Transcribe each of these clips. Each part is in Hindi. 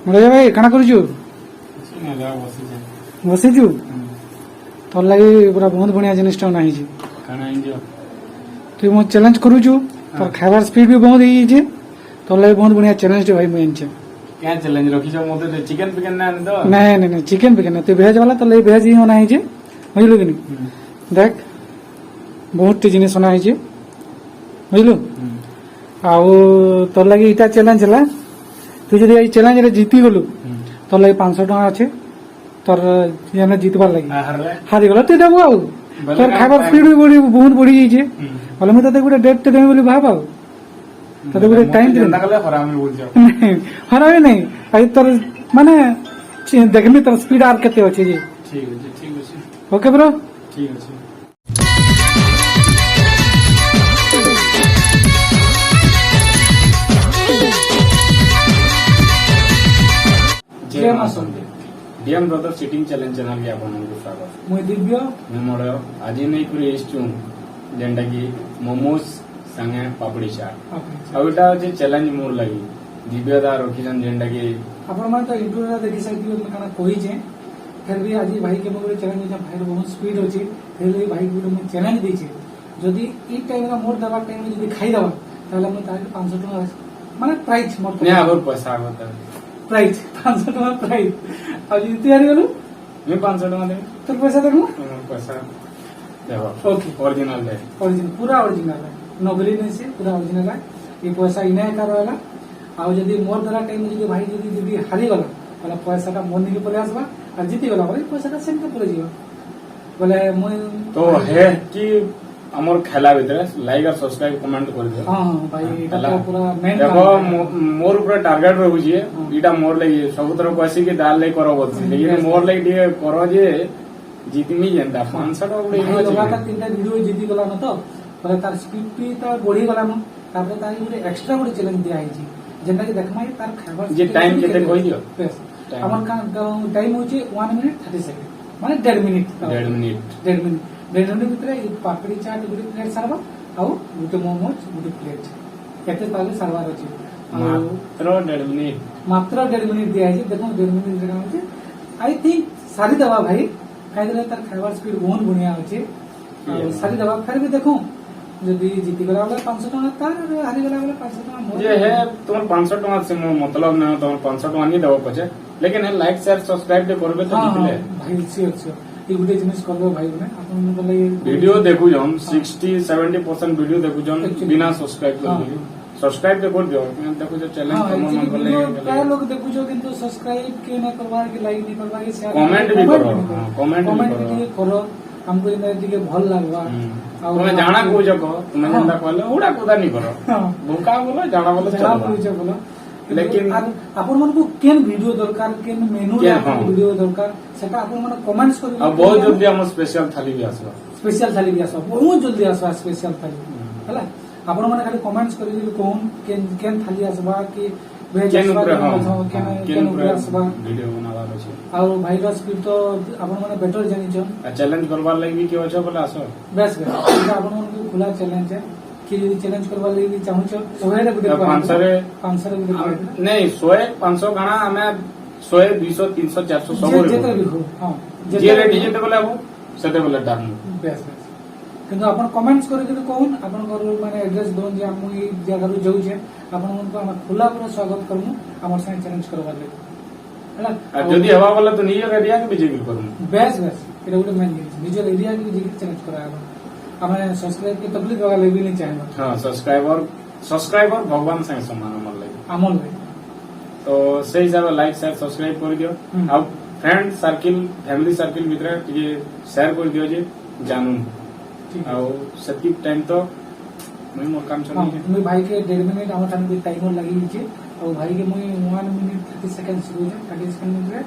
मुरैया भाई काना करूछु बसीछु तोर लगी पूरा बहुत बढ़िया जिनिसटा नाही छी तू मो चैलेंज करूछु तोर खाइबार स्पीड भी बहुत ही जे तोर लगी बहुत बढ़िया चैलेंज भाई मैं आनछे क्या चैलेंज रखिछ मोते चिकन पिकन ना दो नहीं नहीं नहीं चिकन पिकन तू भेज वाला तोर लगी भेज ही होना है जे बुझलु कि नहीं देख बहुत टी जिनिस होना है जे बुझलु आउ तोर लगी इटा चैलेंज हला तू जदी ए चैलेंज रे जीती गलु तोर लगी 500 टका আছে तोर जेना जीतबार लगी हारी गला तू देबो आउ तोर खाइबार स्पीड भी बड़ी बहुत बढ़ी जाई छे बोले मैं तते गुटे डेट ते देबे बोली भाब आउ तते गुटे टाइम दे ना गले हरामी बोल जाओ हरावे नहीं आई तोर माने देखमी तोर स्पीड आर केते अछि जी ठीक है ओके ब्रो ठीक है जय मां सुंदर DM brother sitting challenge channel के आपनको स्वागत मुई दिव्य मैं मोर आज नहीं पूरी इष्टू जेंटा की मोमोज संगे पापड़ी चाट अब एटा जे चैलेंज मोर लगी दिव्यदा रखिसन जेंटा की आपण मन तो यूट्यूब रे देखि सकती हो काना कोई जे फिर भी आज भाई के मोर चैलेंज जे भाई बहुत स्पीड होची फिर भी भाई को मैं चैलेंज दै छी जदी ई टाइम रा मोर दबा टाइम जदी खाई दबा ताले मैं ताके 500 टका माने प्राइस मोर ने आगर पैसा होता प्राइस 500 टका प्राइस अब जदी तैयारी गलु मैं 500 टका दे तो पैसा देखो पैसा देखो ओके ओरिजिनल है ओरिजिनल पूरा ओरिजिनल है नकली नहीं से पूरा ओरिजिनल है ये पैसा इना कर वाला आ जदी मोर दरा टाइम जदी भाई जदी हारी गला वाला पैसा मोर निके पले आसबा और जीती गला बोले पैसा सेम के पले जीवा बोले मैं तो है कि हमर खेला भीतर लाइक और सब्सक्राइब कमेंट कर दियो हां हां भाई एटा तो पूरा मेन देखो मोर ऊपर टारगेट रहू जे इटा मोर लगी सब तरह कैसे के दाल ले करो बोलसी लेकिन मोर लगी दिए करो जे जीतमी जेंदा 500 टका उड़े भाई लगातार तीनटा वीडियो जीती गला न तो बोले तार स्पीड भी तो बढ़ी गला न तापर ताई गुटे एक्स्ट्रा गुटे चैलेंज दिया है जी जेंदा कि देखमाई तार खाइबार जे टाइम केते कहि दियो हमर का टाइम होची 1 मिनिट 30 सेकंड माने 1.5 मिनिट 1.5 मिनिट भितर पापड़ी चाट गुटे प्लेट सरबा आउ गुटे मोमोज गुटे प्लेट केते ताले सरबार अछि मात्र 1.5 मिनिट दिया है देखो 1.5 मिनिट रे होची आई थिंक सारी दवा भाई खाइ देले तार खाइबार स्पीड बहुत बढ़िया होची सारी दवा फिर भी देखो जदी जीती गला वाला 500 टका तार हारी गला वाला 500 टका मोर ये है तुम 500 टका से मतलब ना तुम 500 टका नहीं देबो पछे लेकिन है लाइक शेयर सब्सक्राइब दे करबे तो निकले भाई सियोर ई गुटे जिनिस करबो भाई ने आपन बोले वीडियो देखु हम 60-70% वीडियो देखु जन बिना सब्सक्राइब कर सब्सक्राइब तो कर दियो देखो जो चैलेंज हमर मन करले प्राय लोग देखु जो किंतु सब्सक्राइब के ना करबा के लाइक नहीं करबा के शेयर कमेंट भी करो कमेंट भी करो हमको इने दिके भल लागबा तुमे जाना को जको तुमे जंदा कहले उडा कोदा नहीं करो भूका बोलो जाना बोलो चलो बोलो लेकिन आपन मन को केन वीडियो दरकार केन मेनू वीडियो दरकार सेटा आपन मन कमेंट्स करि अब बहुत जल्दी हम स्पेशल थाली भी आसबा बहुत जल्दी आसबा स्पेशल थाली हला आपन मन खाली कमेंट्स करि कोन केन थाली आसबा कि भेज केन ऊपर आसबा वीडियो बनावा छै और भाई का स्पीड तो आपन मन बेटर जानि छ चैलेंज करबार लागि कि होछ बोला आसो बस आपन मन को खुला चैलेंज है कि यदि चैलेंज करबा लागि चाहू छ सोहेरे गुटे 500 गुटे नहीं 100 गाना हमें 100 200 300 400 सब जेते भी हो हां जे रेडी जेते बोले अब सेते बोले डाल बेस किंतु अपन कमेंट्स करि कि कोन अपन घर माने एड्रेस दोन जे हम ई जगह रो जाउ छे अपन मन को हम खुला पूरा स्वागत करमु हमर संग चैलेंज करबा लागि हला जदी हवा वाला तो नियर एरिया के बीजे करमु बेस एटा गुटे मेन निजर एरिया के बीजे चैलेंज कराबा हमें सब्सक्राइब के तकलीफ वाला ले भी नहीं चाहिए हां सब्सक्राइबर भगवान संग समान हमर लागि अमल भाई तो सही हिसाब लाइक शेयर सब्सक्राइब कर दियो अब फ्रेंड सर्किल फैमिली सर्किल भीतर ये शेयर कर दियो जे जानू आ सती टाइम तो मैं मोर काम चली मैं भाई के 1.5 मिनिट हमर टाइम भी टाइमर लगी छै और भाई के मैं 1 मिनिट 30 सेकंड शुरू छै 30 सेकंड रे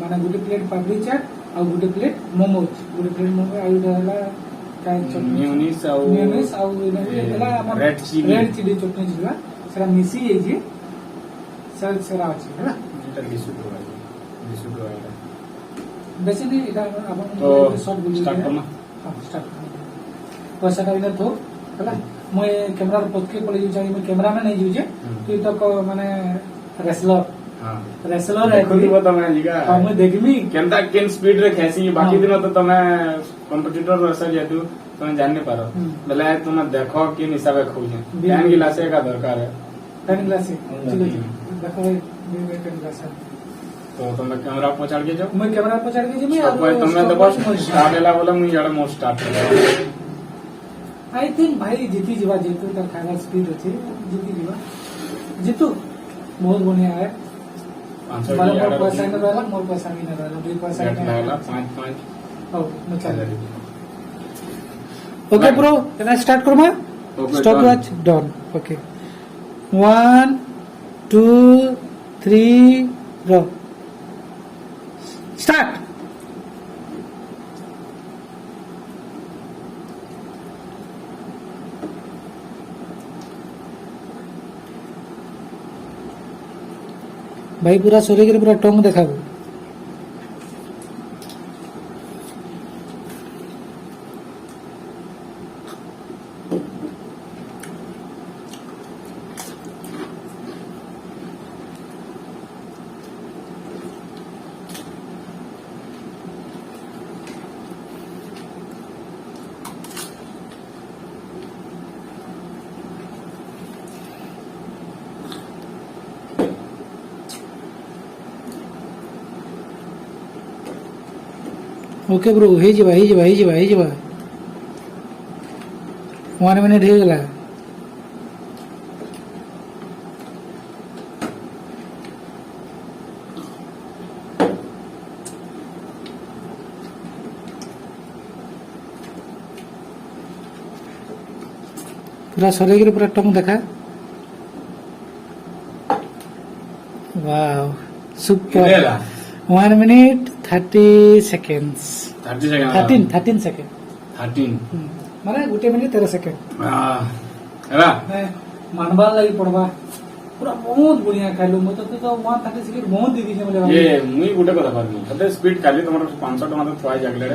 माने गुटे प्लेट पापड़ी चाट और गुटे प्लेट मोमोज गुटे प्लेट मोमो आयु रहला मेयोनीज और एला हमर रेड चिली चटनी छिला सेरा मिसी ए जे सेरा अछि हैला एटा लिसु दो बेसी नहीं एटा अपन तो शॉर्ट वीडियो स्टार्ट करना हां स्टार्ट पैसा का इधर तो हैला मैं कैमरा पद के पड़े जाई मैं कैमरा में नहीं जुजे तो माने रेसलर हां रेसलर देखो तमे जिगा हम देखमी केनता केन स्पीड रे खेसी बाकी दिन तो तमे कंपटीटर रेसर जेतु तमे जान नहीं पारो बेले तुम देखो कि हिसाबे खोजे टाइम गिलास का दरकार है टाइम ग्लास ठीक है देखो भाई टाइम ग्लास तो तुम कैमरा पछाड़ के जाओ मैं कैमरा पछाड़ के जिमी सब कोई तुमने तो बस स्टार्ट एला बोला मुई याडे मो स्टार्ट आई थिंक भाई जीती जीवा जेतु तर खाना स्पीड अछि जीती जीवा जीतू बहुत बढ़िया है 500 मोर पैसा न रहला मोर पैसा भी न रहला 2 पैसा सेट लागला 5 ओ मैं चल okay bro can I start करमा स्टॉप वॉच डन ओके 1 2 3 रो स्टार्ट भाई पूरा सोरे के पूरा टंग देखा ओके ब्रो हे जीवा 1 मिनट हो गला पूरा सरे के पूरा टंग देखा wow super 1 minute 30 seconds 30 second 13 second 13 माने 1 मिनट 13 सेकेंड हेला मानवा लगी पड़वा पूरा बहुत बढ़िया खाइलो मत तो 130 सेकेंड बहुत दीदी जे बोले ये मुई गुटे कथा पारनी हते स्पीड खाली तुमर 500 टका तो थवाई जागले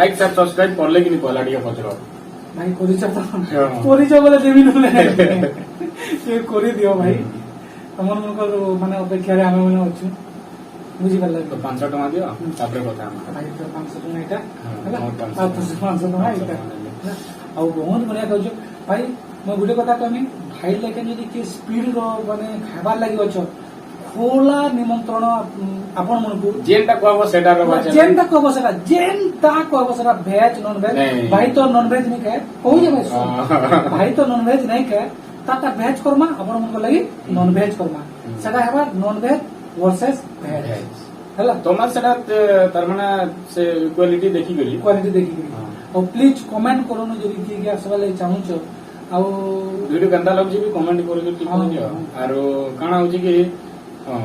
लाइक सब सब्सक्राइब करले कि नहीं पहला टिके पचरो भाई कोरिच बोले देवी नले ये कोरी दियो भाई हमर मन माने अपेक्षा रे हमें माने अछि बुझी गल तो 500 टका दियो तापरे कथा हम भाई तो 500 टका इटा हाँ, हैला 500 टका इटा ଆଉ ବହୁତ ବଢିଆ କହୁଛ ଭାଇ ମୁଁ ଗୋଟେ କଥା କହିବି ଭାଇ ଲେଖେ ଯଦି କିଏ ସ୍ପିଡ ର ମାନେ ଖାଇବାର ଲାଗି ଅଛ ଖୋଲା ନିମନ୍ତ୍ରଣ ଆପଣ ମାନଙ୍କୁ जेनटा कहबो सेटा रो बाचे ଯେନ୍ତା କହିବ ସେଟା ଯେନ୍ତା କହିବ ସେଟା ଭେଜ ନନ ଭେଜ नहीं। ଭାଇ ତ ନନ ଭେଜ नहीं ଖାଏ କହୁଛେ ଭାଇ ଶୁଣ। ଭାଇ ତ ନନ ଭେଜ नहीं खाए ତାଟା ଭେଜ କର୍ମା ଆପଣ ମାନଙ୍କ ଲାଗି ନନ ଭେଜ କର୍ମା ସେଟା ହେବା ନନ ଭେଜ वर्सेस ଭେଜ ହେଲା तोमर सेटा तार माने से क्वालिटी देखि गेली क्वालिटी देखिकରି हाँ। ଆଉ ପ୍ଲିଜ କମେଣ୍ଟ କରନ୍ତୁ ଯଦି କିଏ କିଏ ଆସିବା ଲାଗି ଚାହୁଁଛ ଆଉ वीडियो गंदा लगछि भी कमेंट करू जो ठीक हाँ, हो दियो हाँ। आरो काना होछि कि हां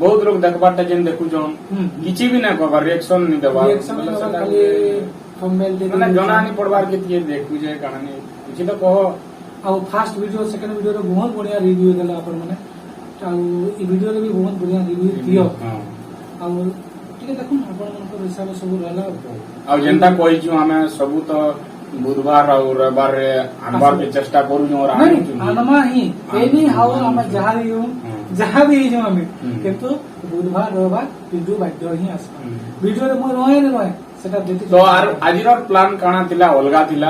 बहुत लोग देखबाटा जेन देखु जोन किछि भी ना कहबा रिएक्शन नहीं देबा रिएक्शन खाली थंबनेल दे माने जना नहीं पड़बार के तिए देखु जे काना नहीं किछि तो कहो ଆଉ ଫାଷ୍ଟ ଭିଡିଓ ସେକେଣ୍ଡ ଭିଡିଓରେ ବହୁତ ବଢିଆ ରିଭ୍ୟୁ ଦେଲା ଆପଣ ମାନେ ଆଉ ଏ ଭିଡିଓରେ ବି ବହୁତ ବଢିଆ ରିଭ୍ୟୁ ଦିଅ हां ଆଉ ଟିକେ ଦେଖୁନ ଆପଣଙ୍କର ହିସାବ ସବୁ ରହିଲା आ जेनता कहिछु हमें सबु तो बुधवार और रविवार रे आनबार के चेष्टा करू जो और आनु छु ଆନମା ହିଁ ଏନି ହାଉ ଆମେ ଯାହା ବି ହଉ ଯାହା ବି ହେଇଛୁ ଆମେ ହୁଁ। କିନ୍ତୁ ବୁଧବାର ରବିବାର ଭିଡିଓ ବାଧ୍ୟ ହିଁ ଆସିବ ହୁଁ। ଭିଡିଓରେ ମୁଁ ରହେ ସେଟା ଦେଖି तो आजिर प्लान काना थिला अलगा थिला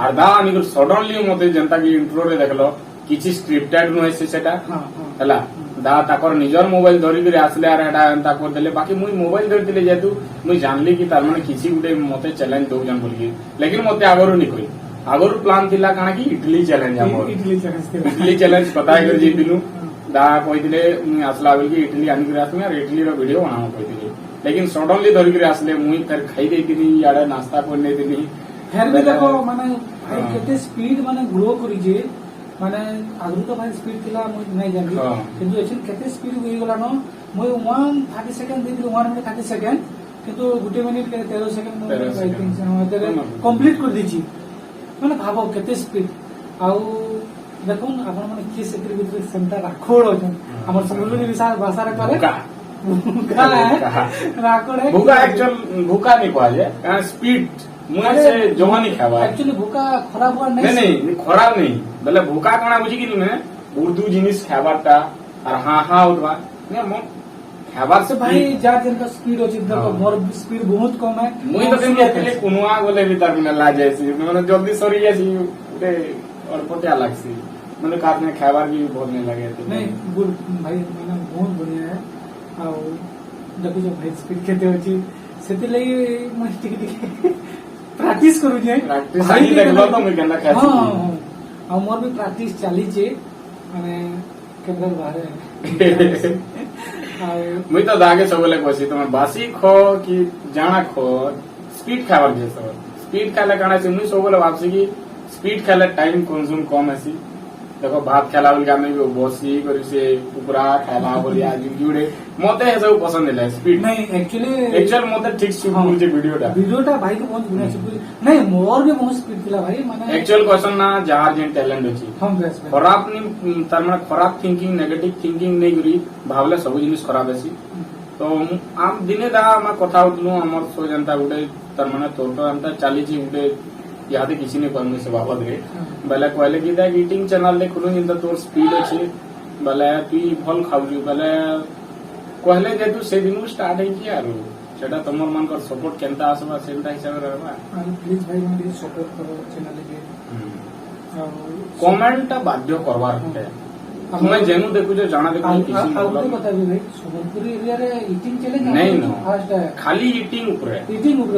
आर दा आनी सडनली मते जेनता कि इंट्रो रे देखलो किछि स्क्रिप्टेड नो से सेटा ହଁ ହଁ हला दा ताकर निजर मोबाइल धरि करे आसले आर एटा एंता कर देले बाकी मुई मोबाइल धरतिले जेतु मुई जानली कि तार माने किछि गुटे मते चैलेंज दउ जान बोली लेकिन मते आगरो नि कोई आगरो प्लान थिला काना कि इडली चैलेंज हमर ଇଡଲି ଚାଲିଛି इडली चैलेंज पता कर जेतिलु दा कहिदिले मुई आसला बेल कि इडली आनी करे आसमी आर इडली रो वीडियो बनाओ कहिदिले लेकिन सडनली धरि करे आसले मुई फेर खाई देतिनी याडे नाश्ता कर नै दिनी ଫେର ବି ଦେଖ ମାନେ ଭାଇ କେତେ ସ୍ପିଡ ମାନେ ଗ୍ରୋ କରିଛି ମାନେ ଆଗରୁ ତ ଭାଇ ସ୍ପିଡ ଥିଲା ମୁଁ ନାଇଁ ଜାଣିଲି ହଁ। କିନ୍ତୁ ଏଠି କେତେ ସ୍ପିଡ ହେଇଗଲାନ ମୁଁ 130 ସେକେଣ୍ଡ ଦେଇଥିଲି 1 ମିନିଟ୍ 30 ସେକେଣ୍ଡ କିନ୍ତୁ 1 ମିନିଟ୍ 13 ସେକେଣ୍ଡ 13 ସେକେଣ୍ଡ। କମ୍ପ୍ଲିଟ କରିଦେଇଛି ମାନେ ଭାବ କେତେ ସ୍ପିଡ ଆଉ ଦେଖୁନ ଆପଣ ମାନେ କିଏ ସେକ୍ରେଟ ଭିତରେ ସେନ୍ତା ରାଖୋଡ ଅଛନ୍ ଆମର ସମ୍ବଲପୁରୀ ଭାଷାରେ କରେ भूका ଭୁକା ରାଖୋଡ भूका एक्चुअल भूका नहीं कहा जाए कारण स्पीड मुझे से जमा नहीं खावा एक्चुअली भुका खराब हुआ नहीं नहीं खराब नहीं बोले भूका काना बुझी कि मैं उर्दू जिनिस खाबारटा और हाँ हाँ उठवा नहीं ହେବାର से भाई जा जिनका स्पीड अछि देखो हाँ। मोर स्पीड बहुत कम है ମୁଇଁ ତ କେମିତି ଏକଚୁଆଲି କୁନୁଆ ଗଲେ ବି ତାର ମାନେ ଲାଜ ଆସି ମାନେ ଜଲ୍ଦି ସରି ଯାସି ଗୋଟେ ଅଳ୍ପଟିଆ ଲାଗ୍ସି ମାନେ କାହାକୁ ଖାଇବାର ବି ଭଲ नहीं ଲାଗେ ଏତେ। नहीं गुड भाई मैंने बहुत बढ़िया है ଆଉ देखो जो भाई स्पीड केते अछि सेति लई मैं टिक प्रैक्टिस करू जे Practice आनी देखलो तो मुई केना खाइसी। हां आ मोर भी प्रैक्टिस चली छे माने कैमरा बाहर आ मुई तो दागे सबले कहसी तमे बासी खो कि जाना खो स्पीड खाइबार जे सब स्पीड खाइले काଣା छै मुई सबले भाबसी कि स्पीड खाइले टाइम कंज्यूम कम आसी देखो भात खाइला बेलके आमे भी बसी करी से कुकुरा खाइला बोली आज जुड़े मते हे सब पसंद है स्पीड नहीं एक्चुअली एक्चुअल मते ठीक से हाँ। बोल जे वीडियोटा भाई तो बहुत बढ़िया से नहीं मोर भी बहुत स्पीड थिला भाई माने एक्चुअल क्वेश्चन ना जार जे टैलेंट अछि हम बेस खराब नहीं तार माने खराब थिंकिंग नेगेटिव थिंकिंग नहीं करी भावले सब जिनिस खराब आसी तो आम दिने दा हम कथा उठलु हमर सो जनता गुटे तार माने तो अंता चाली छी गुटे याद किसी ने करने से बाबत रे बेले कहले कि देख ईटिंग चैनल देखलु जिंदा तोर स्पीड अछि बेले तू भल खाउजु बेले कहले जे तू से दिनु स्टार्ट है कि आरो सेटा तमर मन कर सपोर्ट केनता आसबा सेनता हिसाब रे रहबा प्लीज भाई मैंने सपोर्ट करो चैनल के कमेंट बाध्य करवार है तुमे जेनु देखु जो जाना देखु किसी आपको बता भी भाई सोनपुरी एरिया रे ईटिंग चैलेंज नहीं नो फास्ट है खाली ईटिंग ऊपर ईटिंग ऊपर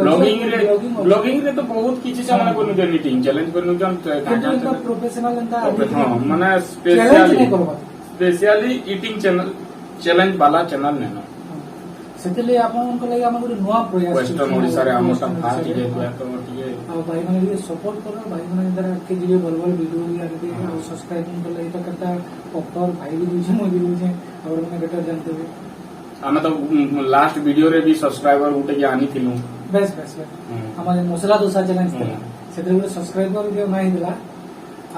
ब्लॉगिंग रे तो बहुत किछि से माने कोनु जन ईटिंग चैलेंज कोनु जन किंतु प्रोफेशनल एंता हां माने चैलेंज नहीं करबा स्पेशली ईटिंग चैनल चैलेंज वाला चैनल नेनो सेतले आपन को लागि हम गुटे नवा प्रयास वेस्टर्न ओडिसा रे हमर सब फास्ट जे तो टिके आ भाई माने भी सपोर्ट करो भाई माने इधर के जिवे बलबल वीडियो या दे और सब्सक्राइब कर ले तो करता ऑफर भाई भी दूजे मोई भी दूजे और माने बेटर जानते हुए हमें तो लास्ट वीडियो रे भी सब्सक्राइबर उठे के आनी थिलु बेस बेस हमारे मसला डोसा चैलेंज था सेतले गुटे सब्सक्राइबर के नाही दिला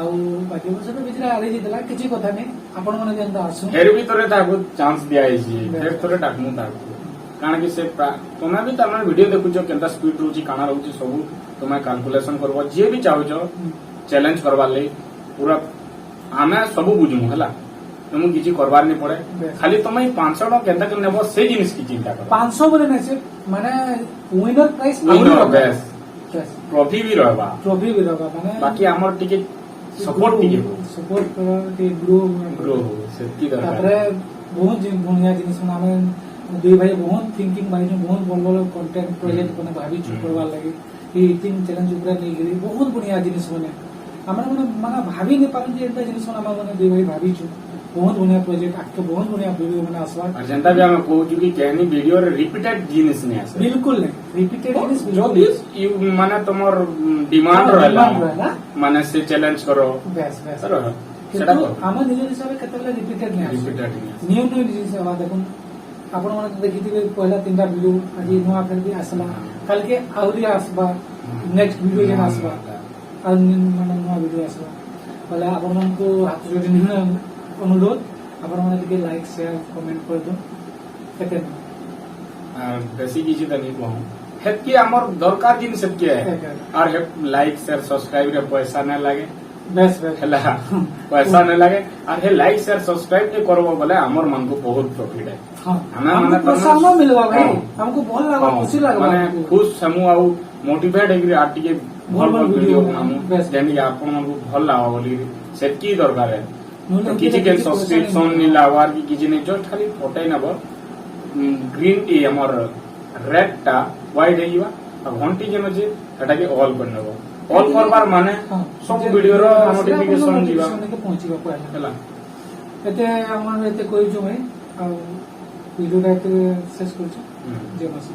ଆଉ ବାକି ବର୍ଷ ତ ଭିତରେ ଆଡେଇ ଯାଇଥିଲା କିଛି କଥା ନାହିଁ ଆପଣ ମାନେ ଯେନ୍ତା ଆସୁ ଫେର ବି ତୋରେ ତାକୁ ଚାନ୍ସ ଦିଆ ହେଇଛି ଫେର ତୋରେ ଡାକମୁ ତାକୁ କାରଣ କି ସେ ତମେ ବି ତାର ଭିଡିଓ ଦେଖୁଛ କେନ୍ତା ସ୍ପିଡ ରହୁଛି କାଣା ରହୁଛି ସବୁ ତମେ କାଲକୁଲେସନ କରବ ଯିଏ ବି ଚାହୁଁଛ ଚ୍ୟାଲେଞ୍ଜ କରବାର ଲାଗି ପୁରା ଆମେ ସବୁ ବୁଝୁମୁ ହେଲା ତମକୁ କିଛି କରବାର नहीं पड़े खाली तमे 500 टका केन्ता के नेबो से जिनिस की चिंता करो 500 बोले नहीं से माने विनर प्राइस ट्रॉफी भी रहबा माने बाकी हमर टिके सपोर्ट करो के ग्रो सेती तापरे बहुत बढ़िया जिनिस माने दुई भाई बहुत थिंकिंग भाई बहुत बड़ कंटेंट प्रोजेक्ट बने भाभी करवा लगी ईटिंग चैलेंज ऊपर नहीं गिरी बहुत बढ़िया जिनिस बने हमने माने भाभी नहीं पारन जे एटा जिनिस माने दुई भाई भाभी छु बहुत बढ़िया प्रोजेक्ट आके बहुत बढ़िया वीडियो बना आसवा और जनता भी हम कहू कि कहनी वीडियो रे रिपीटेड जिनिस नहीं आसे बिल्कुल नहीं रिपीटेड जिनिस जो दिस यू माने तमर डिमांड रहला माने से चैलेंज करो बेस सेटा करो हम निज हिसाब से केतला रिपीटेड नहीं रिपीटेड न्यू जिनिस आवा देखो आपण माने देखिथिबे पहला तीनटा वीडियो आज नवा फिर भी आसला कल के आउरी आसबा नेक्स्ट वीडियो जे आसबा और माने नवा वीडियो आसबा पहले आपण मन को हाथ जोड़ी अनुरोध आपण माने के लाइक शेयर कमेंट कर दो केते बेसी किछि त नहीं कहूं हेतकी हमर दरकार दिन सब के है और लाइक शेयर सब्सक्राइब रे पैसा न लागे बेस हला पैसा न लागे और हे लाइक शेयर सब्सक्राइब के करबो बोले हमर मन को बहुत प्रॉफिट है हां हमें माने प्रोत्साहन मिलवा भाई हमको बहुत लागो खुशी लागो माने खुश समू आउ मोटिवेट हेकरी आ टिके भल वीडियो बनामु जेनी आपन मन को भल लागो बोली सेतकी दरकार है किसी के सब्सक्रिप्शन नहीं लावार की किसी ने जस्ट खाली फोटो नब ग्रीन टी हमर रेड टा व्हाइट है जीवा और घंटी जेन अछि सेटा के ऑल कर नब ऑल करबार माने सब वीडियो रो नोटिफिकेशन जीवा पहुंचीबा पहला हला एते हमर एते कोइ जो है वीडियो का शेष करछ जे मसी